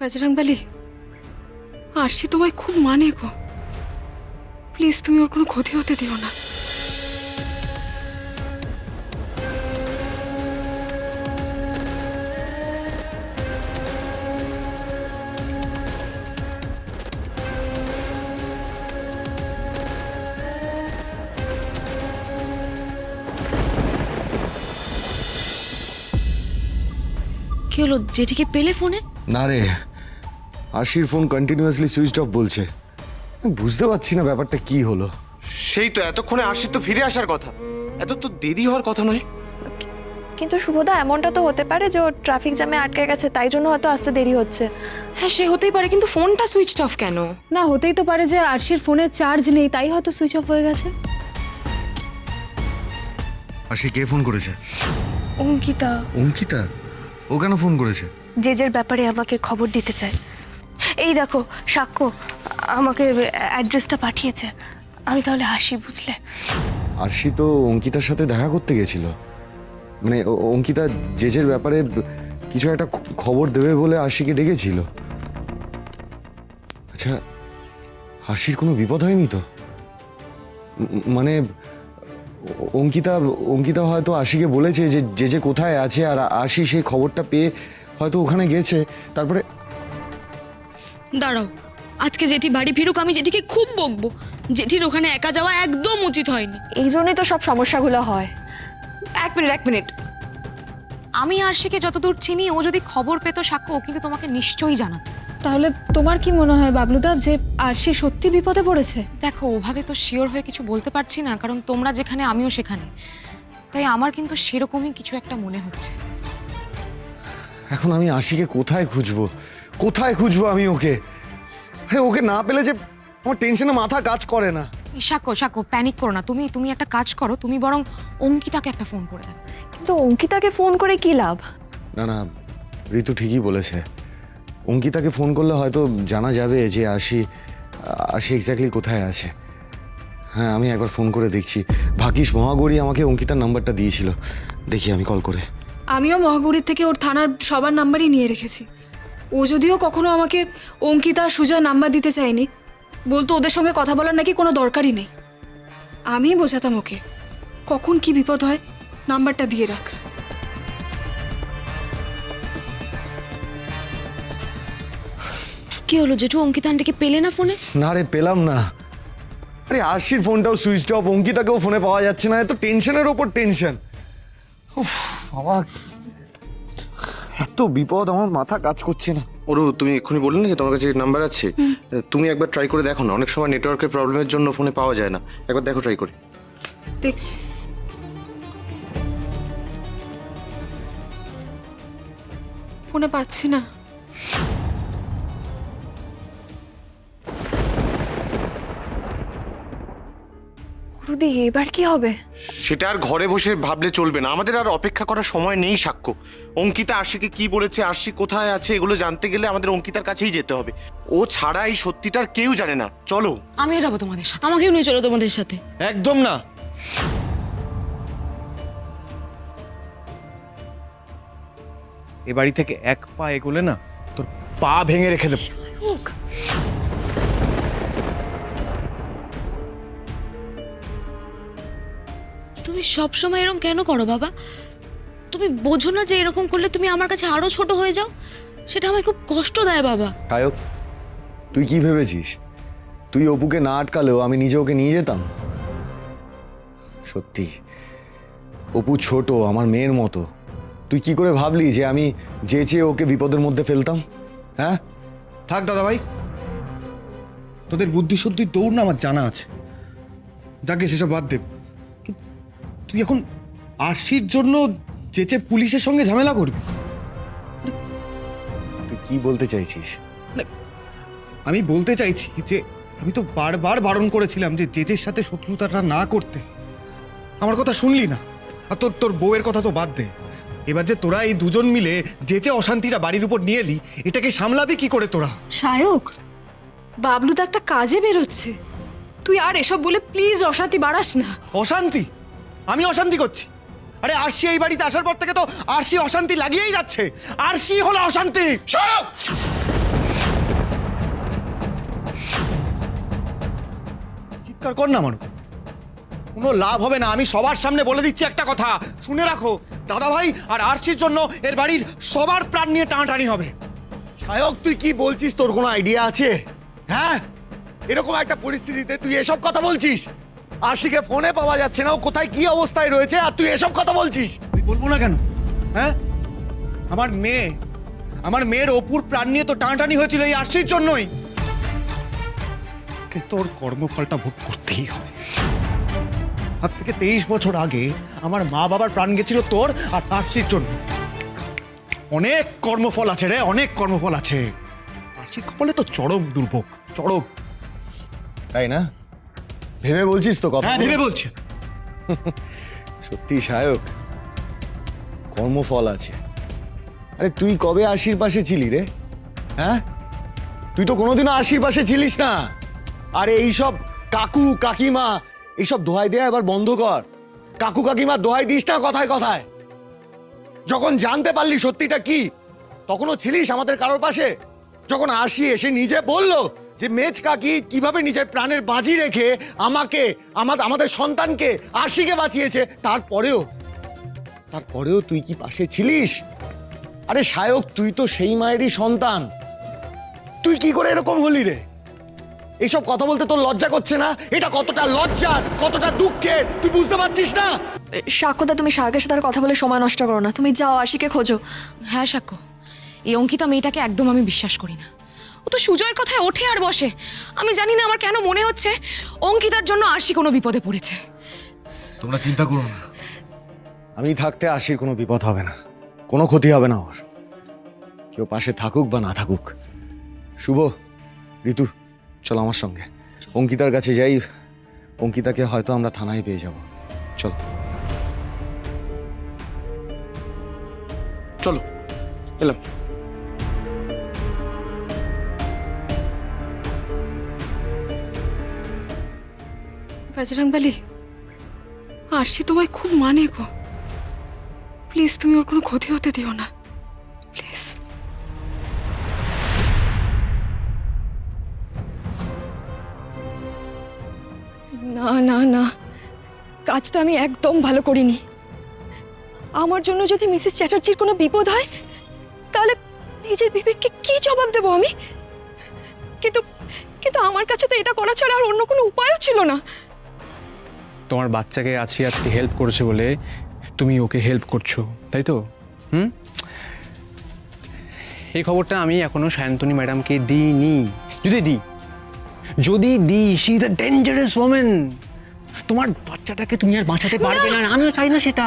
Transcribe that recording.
বজরংবলী, আরশি তোমায় খুব মানে গো। প্লিজ তুমি ওর কোনো ক্ষতি হতে দিও না। কি হলো, জেঠিকে পেলে ফোনে? না রে, আশির ফোন কন্টিনিউয়াসলি সুইচ অফ বলছে। বুঝতে পারছি না ব্যাপারটা কি হলো। সেই তো এতক্ষণে আশির তো ফিরে আসার কথা, এত তো দেরি হওয়ার কথা নয়। কিন্তু শুভদা, এমনটা তো হতে পারে যে ও ট্রাফিক জ্যামে আটকে গেছে, তাই জন্য হয়তো আসতে দেরি হচ্ছে। হ্যাঁ, সে হতেই পারে, কিন্তু ফোনটা সুইচ অফ কেন? না, হতেই তো পারে যে আরশির ফোনে চার্জ নেই, তাই হয়তো সুইচ অফ হয়ে গেছে। আশি কে ফোন করেছে? অঙ্কিতা অঙ্কিতা? ও কেন ফোন করেছে? জেজের ব্যাপারে আমাকে খবর দিতে চায়। এই দেখো সাক্ষ্য আমাকে অ্যাড্রেসটা পাঠিয়েছে। আমি তাহলে হাসি, বুঝলে? আরশি তো অঙ্কিতার সাথে দেখা করতে গেছিল। মানে অঙ্কিতা জেজের ব্যাপারে কিছু একটা খবর দেবে বলে আশিকে ডেকেছিল। আচ্ছা, হাসির কোনো বিপদ হয়নি তো? মানে অঙ্কিতা হয়তো আশিকে বলেছে যে জেজে কোথায় আছে, আর আশি সেই খবরটা পেয়ে হয়তো ওখানে গেছে। তারপরে দাঁড়াও, আজকে জেঠি বাড়ি ফিরুক, আমি জেঠিকে খুব বকবো। জেঠির ওখানে একা যাওয়া একদম উচিত হয়নি। এই জন্যই তো সব সমস্যাগুলো হয়। এক মিনিট। আমি আরশিকে যতদূর চিনি, ও যদি খবর পেতো সাক্ষ্য, ও কিন্তু তোমাকে নিশ্চয়ই জানাতো। তাহলে তোমার কি মনে হয় বাবলুদা যে আরশি সত্যি বিপদে পড়েছে? দেখো, ওভাবে তো শিওর হয়ে কিছু বলতে পারছি না, কারণ তোমরা যেখানে আমিও সেখানে। তাই আমার কিন্তু সেরকমই কিছু একটা মনে হচ্ছে। এখন আমি আশিকে কোথায় খুঁজবো আমি ওকে? আরে ওকে না পেলে যে আমার টেনশনে মাথা কাজ করে না। সাক্ষ্য প্যানিক করো না। তুমি একটা কাজ করো, তুমি বরং অঙ্কিতাকে একটা ফোন করে দাও। কিন্তু অঙ্কিতাকে ফোন করে কি লাভ? না, ঋতু ঠিকই বলেছে। অঙ্কিতাকে ফোন করলে হয়তো জানা যাবে যে আশি এক্স্যাক্টলি কোথায় আছে। হ্যাঁ, আমি একবার ফোন করে দেখছি। ভাগ্যিস মহাগৌরী আমাকে অঙ্কিতার নাম্বারটা দিয়েছিল। দেখি আমি কল করে। আমিও মহাগুড়ির থেকে ওর থানার সবার নাম্বারই নিয়ে রেখেছি। ও যদিও কখনো আমাকে অঙ্কিতা সুজয় নাম্বার দিতে চায়নি, বলতো ওদের সঙ্গে কথা বলার নাকি কোনো দরকারই নেই। আমি বোঝাতাম ওকে কখন কি বিপদ হয়, নাম্বারটা দিয়ে রাখ। কি হলো জেঠু, অঙ্কিতা আন্টিকে পেলে না ফোনে? না রে, পেলাম না। আরে আশির ফোনটাও সুইচ অফ, অঙ্কিতাকেও ফোনে পাওয়া যাচ্ছে না। এত টেনশনের ওপর টেনশন। উফ বাবা, এত বিপদ, আমার মাথা কাজ করছে না। ওরু, তুমি এক্ষুনি বললে না যে তোমার কাছে নাম্বার আছে, তুমি একবার ট্রাই করে দেখো না। অনেক সময় নেটওয়ার্কের প্রবলেমের জন্য ফোনে পাওয়া যায় না। একবার দেখো, ট্রাই করে। দেখছি। ফোনে পাচ্ছি না। রুদি, এবার কি হবে? সেটা আর ঘরে বসে ভাবলে চলবে না। আমাদের আর অপেক্ষা করার সময় নেই সাক্ষ্য। অঙ্কিতা আরশিকে কি বলেছে, আরশি কোথায় আছে, এগুলো জানতে গেলে আমাদের অঙ্কিতার কাছেই যেতে হবে। ও ছাড়া এই সত্যিটার কেউ জানে না। চলো। আমিও যাবো তোমাদের সাথে, আমাকেও নিয়ে চলো তোমাদের সাথে। একদম না। এ বাড়ি থেকে এক পা এগোলে না, তোর পা ভেঙে রেখে দেবো। তুমি সবসময় এরকম কেন করো বাবা? তুমি বোঝো না যে এরকম করলে তুমি আমার কাছে আরো ছোট হয়ে যাও? সেটা আমায় খুব কষ্ট দেয় বাবা। কায়ক, তুই কি ভেবেছিস তুই অপুকে না আটকালেও আমি নিজে ওকে নিয়ে যেতাম? সত্যি, অপু ছোট, আমার মেয়ের মতো। তুই কি করে ভাবলি যে আমি চেয়ে ওকে বিপদের মধ্যে ফেলতাম? হ্যাঁ, থাক দাদা ভাই, তোদের বুদ্ধি শুদ্ধি দৌড় না আমার জানা আছে। যাকে সেসব বাদ দে। তুই এখন আরশির জন্য চেঁচে পুলিশের সঙ্গে ঝামেলা করবি? তুই কি বলতে চাইছিস? আমি বলতে চাইছি যে আমি তো বারবার বারণ করেছিলাম যে জেজের সাথে শত্রুতাটা না করতে। আমার কথা শুনলি না। আর তোর বউয়ের কথা তো বাদ দে। এবার যে তোরা এই দুজন মিলে জেজে অশান্তিটা বাড়ির উপর নিয়ে এলি, এটাকে সামলাবি কি করে তোরা? সায়ক, বাবলু তো একটা কাজে বেরোচ্ছে, তুই আর এসব বলে প্লিজ অশান্তি বাড়াস না। অশান্তি? আমি অশান্তি করছি? আরে আরশি এই বাড়িতে আসার পর থেকে তো আরশি অশান্তি লাগিয়েই যাচ্ছে। আরশি হলো অশান্তি। চিৎকার কর না মানু, কোনো লাভ হবে না। আমি সবার সামনে বলে দিচ্ছি একটা কথা, শুনে রাখো, দাদাভাই আর আরশির জন্য এর বাড়ির সবার প্রাণ নিয়ে টানাটানি হবে। সায়ক, তুই কি বলছিস? তোর কোনো আইডিয়া আছে? হ্যাঁ, এরকম একটা পরিস্থিতিতে তুই এসব কথা বলছিস? আশিকে ফোনে পাওয়া যাচ্ছে না, ও কোথায় কি অবস্থায় রয়েছে, আর তুই এসব কথা বলছিস? আমি বলবো না কেন? হ্যাঁ, আমার মেয়ের অপুর প্রাণ নিয়ে তো টানাটানি হয়েছিল এই আরশির জন্যই। তোর কর্মফলটা ভোগ করতেই হবে। আজ থেকে 23 বছর আগে আমার মা বাবার প্রাণ গেছিল তোর আর আরশির জন্য। অনেক কর্মফল আছে রে, অনেক কর্মফল আছে। আরশির কপালে তো চরম দুর্ভোগ, চরম। তাই না? ভেবে বলছিস তো কথা? হ্যাঁ, ভেবে বলছি। সত্যি সায়ক, কর্মফল আছে। আরে তুই কবে আশির পাশে ছিলি রে? হ্যাঁ, তুই তো কোনোদিনও আশির পাশে ছিলিস না। আরে এইসব কাকু কাকিমা এইসব দোহাই দেয়া এবার বন্ধ কর। কাকু কাকিমা দোহাই দিস না কথায় কথায়। যখন জানতে পারলি সত্যিটা কি, তখনও ছিলিস আমাদের কারোর পাশে? যখন আশি এসে নিজে বললো যে মেজ কাকি কিভাবে নিজের প্রাণের বাজি রেখে আমাকে, আমাদের সন্তানকে, আশিকে বাঁচিয়েছে, তারপরেও তুই কি পাশে ছিলিস? আরে সায়ক, তুই তো সেই মায়েরই সন্তান। তুই কি করে এরকম হলি রে? এইসব কথা বলতে তোর লজ্জা করছে না? এটা কতটা লজ্জার, কতটা দুঃখের, তুই বুঝতে পারছিস না? সাক্ষ্যদা, তুমি সাগরের সাথে আর কথা বলে সময় নষ্ট করো না। তুমি যাও, আশিকে খোঁজো। হ্যাঁ সাক্ষ্য, এই অঙ্কিতা মেয়েটাকে একদম আমি বিশ্বাস করি না। ও তো সুজয়ের কথায় ওঠে আর বসে। আমি জানি না, আমার কেন মনে হচ্ছে অঙ্কিতার জন্য আরশি কোনো বিপদে পড়েছে। তোমরা চিন্তা করো না, আমি থাকতে আশির কোনো বিপদ হবে না, কোনো ক্ষতি হবে না ওর। কেউ পাশে থাকুক বা না থাকুক। শুভ, ঋতু, চলো আমার সঙ্গে। অঙ্কিতার কাছে যাই, অঙ্কিতাকে হয়তো আমরা থানায় পেয়ে যাব। চলো চলো, এলাম। বজরংবলী, আরশি তোমায় খুব মানে গো। প্লিজ তুমি ওর কোনো ক্ষতি হতে দিও না, প্লিজ। না না না, কাজটা আমি একদম ভালো করিনি। আমার জন্য যদি মিসেস চ্যাটার্জির কোনো বিপদ হয়, তাহলে নিজের বিবেককে কি জবাব দেবো আমি? কিন্তু কিন্তু আমার কাছে তো এটা করা ছাড়া আর অন্য কোনো উপায়ও ছিল না। তোমার বাচ্চাকে আজকে হেল্প করেছে বলে তুমি ওকে হেল্প করছো, তাই তো? এই খবরটা আমি এখনো সায়ন্তনী ম্যাডামকে দিইনি। যদি দিই, she is a dangerous women. তোমার বাচ্চাটাকে তুমি আর বাঁচাতে পারবে না, আমিও চাই না সেটা।